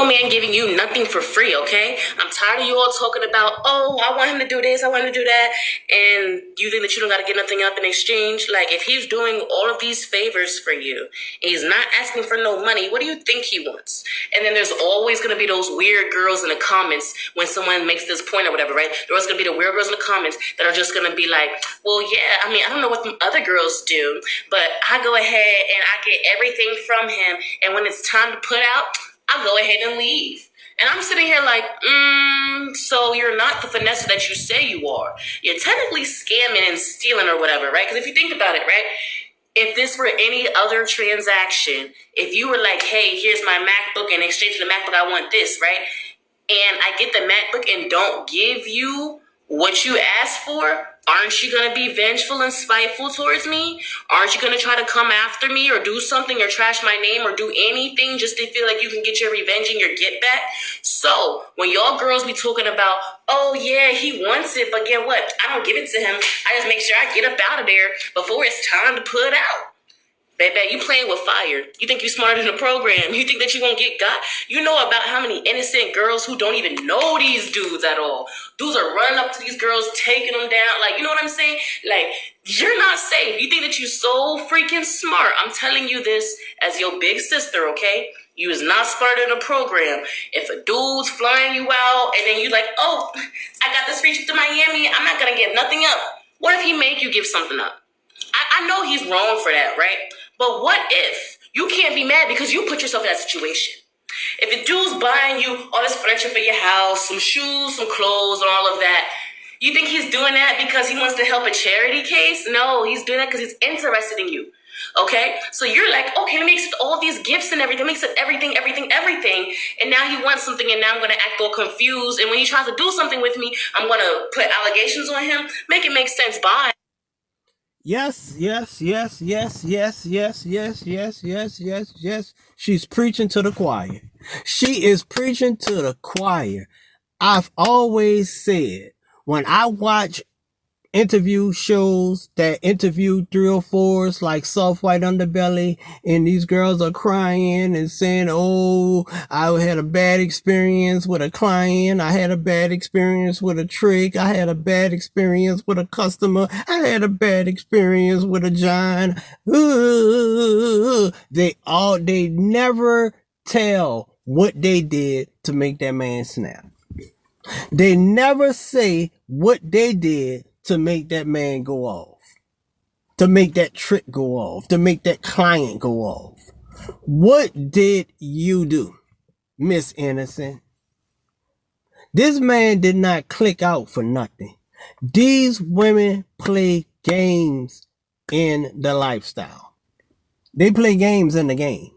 man giving you nothing for free, okay? I'm tired of you all talking about, oh, I want him to do this, I want him to do that, and you think that you don't got to get nothing up in exchange. Like, if he's doing all of these favors for you, and he's not asking for no money, what do you think he wants? And then there's always going to be those weird girls in the comments when someone makes this point or whatever, right? There's going to be the weird girls in the comments that are just going to be like, well, yeah, I mean, I don't know what the other girls do, but I go ahead and I get everything from him, and when it's time to put out, I'll go ahead and leave. And I'm sitting here like, so you're not the finesse that you say you are. You're technically scamming and stealing or whatever, right? Because if you think about it, right? If this were any other transaction, if you were like, hey, here's my MacBook, in exchange for the MacBook, I want this, right? And I get the MacBook and don't give you what you asked for, aren't you going to be vengeful and spiteful towards me? Aren't you going to try to come after me or do something or trash my name or do anything just to feel like you can get your revenge and your get back? So when y'all girls be talking about, oh yeah, he wants it, but get what? I don't give it to him. I just make sure I get up out of there before it's time to put out. Baby, you playing with fire. You think you smarter than the program. You think that you gonna get got. You know about how many innocent girls who don't even know these dudes at all. Dudes are running up to these girls, taking them down. Like, you know what I'm saying? Like, you're not safe. You think that you're so freaking smart. I'm telling you this as your big sister, okay? You is not smarter than the program. If a dude's flying you out and then you like, oh, I got this free trip to Miami, I'm not gonna give nothing up. What if he make you give something up? I know he's wrong for that, right? But what if you can't be mad because you put yourself in that situation? If a dude's buying you all this furniture for your house, some shoes, some clothes, and all of that, you think he's doing that because he wants to help a charity case? No, he's doing that because he's interested in you. Okay? So you're like, okay, let me accept all these gifts and everything. Let me accept everything. And now he wants something, and now I'm going to act all confused. And when he tries to do something with me, I'm going to put allegations on him. Make it make sense. Bye. Yes. She's preaching to the choir. She is preaching to the choir. I've always said, when I watch interview shows that interview 304s like Soft White Underbelly, and these girls are crying and saying, oh, I had a bad experience with a client, I had a bad experience with a trick, I had a bad experience with a customer, I had a bad experience with a John. They never tell what they did to make that man snap. They never say what they did to make that man go off, to make that trick go off, to make that client go off. What did you do, Miss Innocent? This man did not click out for nothing. These women play games in the lifestyle. They play games in the game.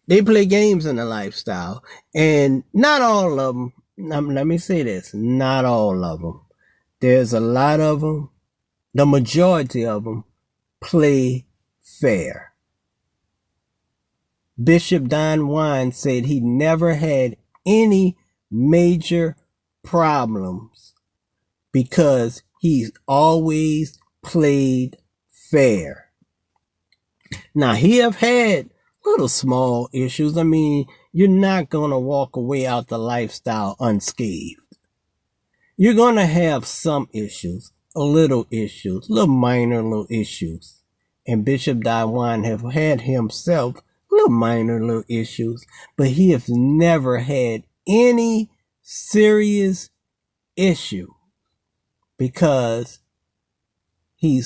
They play games in the lifestyle. And not all of them, let me say this, not all of them. There's a lot of them, the majority of them play fair. Bishop Don Juan said he never had any major problems because he's always played fair. Now, he have had little small issues. I mean, you're not going to walk away out the lifestyle unscathed. You're going to have some issues, little minor little issues. And Bishop Don Juan have had himself little minor little issues, but he has never had any serious issue because he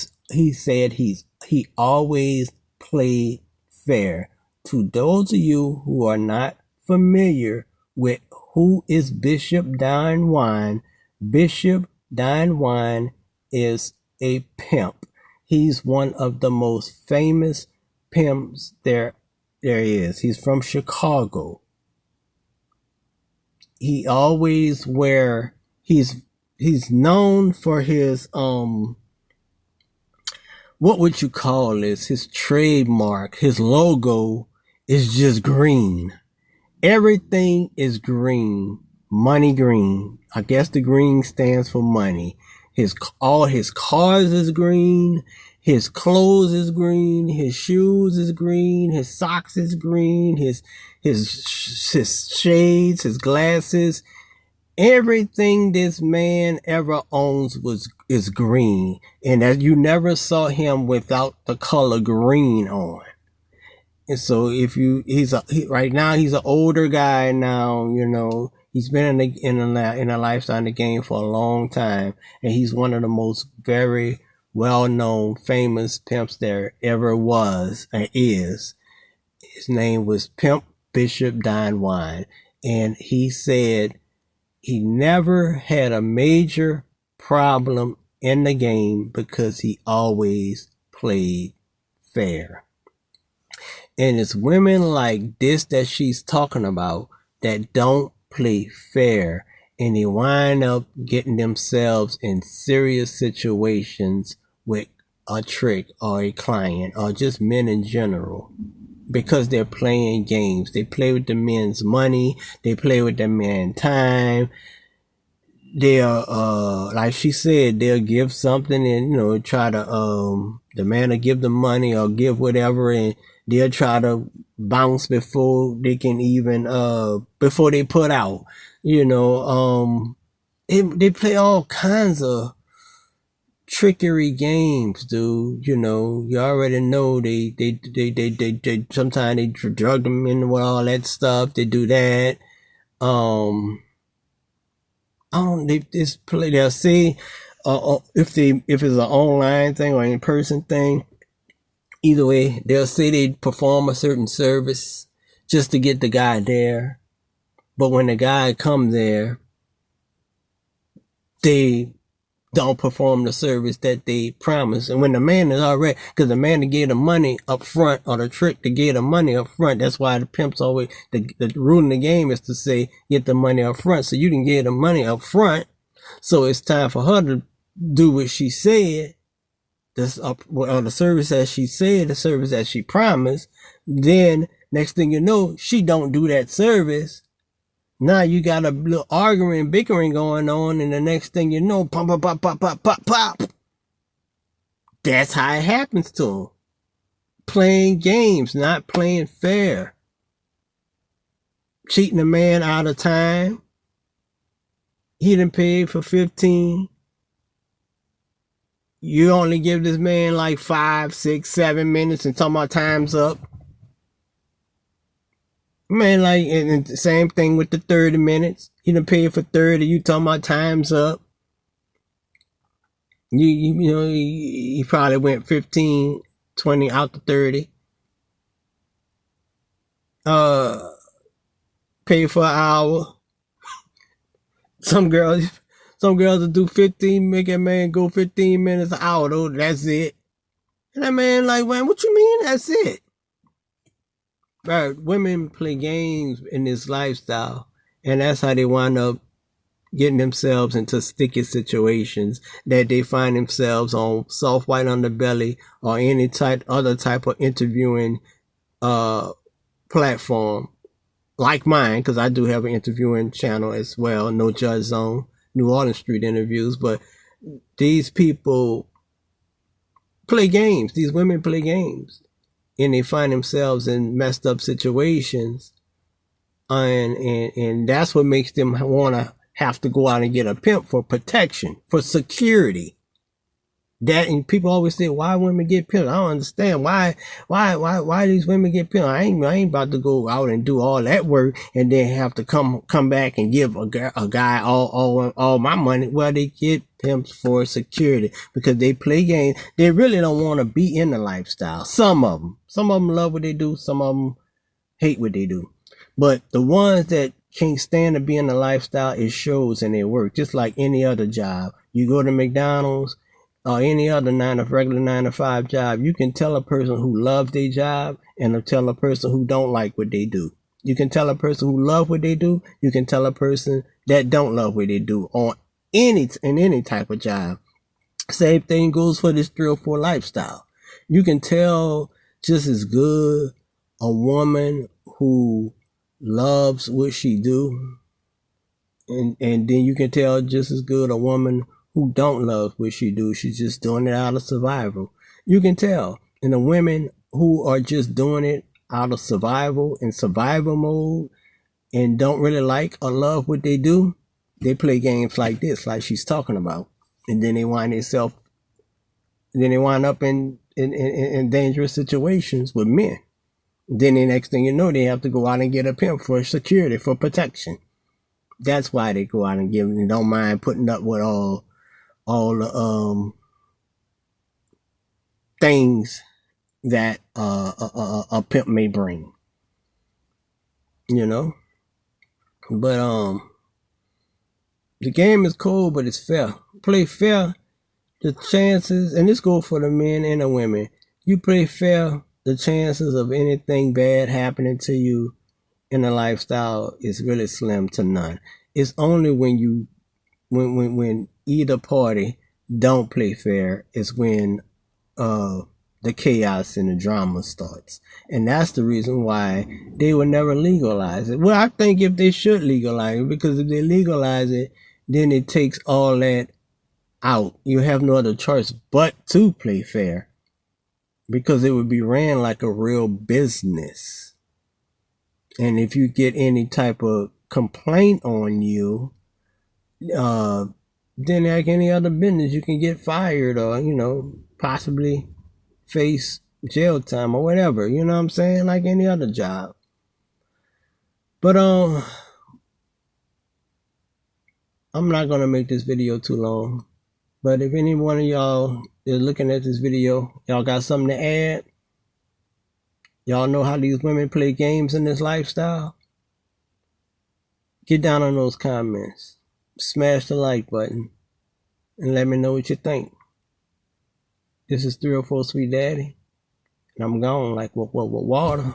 said he always played fair. To those of you who are not familiar with who is Bishop Don Juan, Bishop Don Juan is a pimp. He's one of the most famous pimps there is. He's from Chicago. He always he's known for his what would you call this? His trademark, his logo is just green. Everything is green. Money green. I guess the green stands for money. All his cars is green. His clothes is green, his shoes is green, his socks is green, his shades, his glasses, everything this man ever owns is green, and that you never saw him without the color green on. And so if you, right now he's an older guy now, he's been in a lifestyle in the game for a long time, and he's one of the most very well-known, famous pimps there ever was and is. His name was Pimp Bishop Don Juan, and he said he never had a major problem in the game because he always played fair. And it's women like this that she's talking about that don't play fair, and they wind up getting themselves in serious situations with a trick or a client or just men in general, because they're playing games. They play with the men's money, they play with the men's time. They'll like she said, they'll give something and try to the man will give them money or give whatever, and they'll try to bounce before they can even before they put out. They play all kinds of trickery games, dude. You already know they sometimes they drug them in with all that stuff. They do that. They just play. They'll say if it's an online thing or in person thing. Either way, they'll say they perform a certain service just to get the guy there. But when the guy comes there, they don't perform the service that they promised. And when the man is already, because the man that gave the money up front, or the trick to get the money up front, that's why the pimps always, the rule in the game is to say, get the money up front. So you can get the money up front. So it's time for her to do what she said. The service that she said, the service that she promised. Then next thing you know, she don't do that service. Now you got a little arguing, bickering going on, and the next thing you know, pop, pop, pop, pop, pop, pop, pop. That's how it happens to them. Playing games, not playing fair. Cheating a man out of time. He done paid for 15. You only give this man like 5, 6, 7 minutes and talking about time's up. Man, like, and the same thing with the 30 minutes. You done paid for 30, you talking about time's up. He probably went 15, 20 out to 30. Pay for an hour. Some girls will do 15, make a man go 15 minutes an hour, though. That's it. And that man like, man, what you mean that's it? Right, women play games in this lifestyle, and that's how they wind up getting themselves into sticky situations that they find themselves on Soft White Underbelly or any other type of interviewing platform like mine, because I do have an interviewing channel as well, No Judge Zone, New Orleans Street Interviews. But these people play games. These women play games, and they find themselves in messed up situations, and that's what makes them want to have to go out and get a pimp for protection, for security. That, and people always say, why women get pimped? I don't understand why these women get pimped. I ain't about to go out and do all that work and then have to come back and give a guy all my money. Well, they get pimps for security because they play games. They really don't want to be in the lifestyle. Some of them love what they do. Some of them hate what they do. But the ones that can't stand to be in the lifestyle, it shows in their work. Just like any other job, you go to McDonald's or any other regular 9 to 5 job, you can tell a person who loves their job and tell a person who don't like what they do. You can tell a person who loves what they do. You can tell a person that don't love what they do in any type of job. Same thing goes for this 304 lifestyle. You can tell just as good a woman who loves what she do, and then you can tell just as good a woman who don't love what she do. She's just doing it out of survival. You can tell. And the women who are just doing it out of survival, in survival mode, and don't really like or love what they do, they play games like this, like she's talking about. And then they wind up in dangerous situations with men. Then the next thing you know, they have to go out and get a pimp for security, for protection. That's why they go out and give and don't mind putting up with all the things that a pimp may bring. You know? But the game is cold, but it's fair. Play fair, the chances, and this goes for the men and the women. You play fair, the chances of anything bad happening to you in a lifestyle is really slim to none. It's only when either party don't play fair is when the chaos and the drama starts. And that's the reason why they would never legalize it. Well, I think if they should legalize it, because if they legalize it, then it takes all that out. You have no other choice but to play fair, because it would be ran like a real business. And if you get any type of complaint on you, then like any other business, you can get fired or, possibly face jail time or whatever. You know what I'm saying? Like any other job. But I'm not gonna make this video too long. But if any one of y'all is looking at this video, y'all got something to add? Y'all know how these women play games in this lifestyle? Get down on those comments. Smash the like button. And let me know what you think. This is 304 Sweet Daddy. And I'm gone like what water.